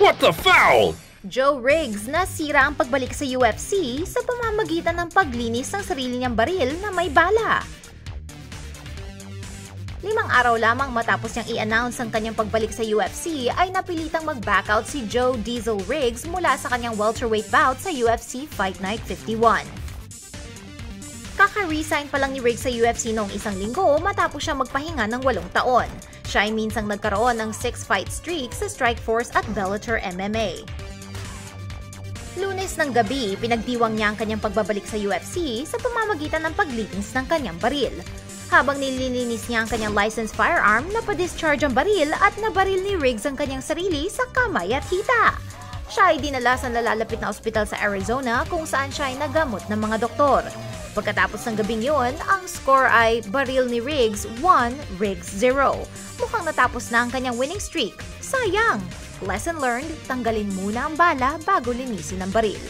What the foul? Joe Riggs nasira ang pagbalik sa UFC sa pamamagitan ng paglinis ng sarili niyang baril na may bala. 5 araw lamang matapos niyang i-announce ang kanyang pagbalik sa UFC ay napilitang mag-back out si Joe Diesel Riggs mula sa kanyang welterweight bout sa UFC Fight Night 51. Kaka-resign pa lang ni Riggs sa UFC noong 1 linggo matapos siyang magpahinga ng 8 taon. Siya ay minsang nagkaroon ng 6-fight streak sa Strikeforce at Bellator MMA. Lunes ng gabi, pinagdiwang niya ang kanyang pagbabalik sa UFC sa pamamagitan ng paglinis ng kanyang baril. Habang nililinis niya ang kanyang licensed firearm, napadischarge ang baril at nabaril ni Riggs ang kanyang sarili sa kamay at hita. Siya ay dinala sa nalalapit na ospital sa Arizona kung saan siya ay nagamot ng mga doktor. Pagkatapos ng gabing yun, ang score ay baril ni Riggs 1, Riggs 0. Mukhang natapos na ang kanyang winning streak. Sayang! Lesson learned, tanggalin muna ang bala bago linisin ang baril.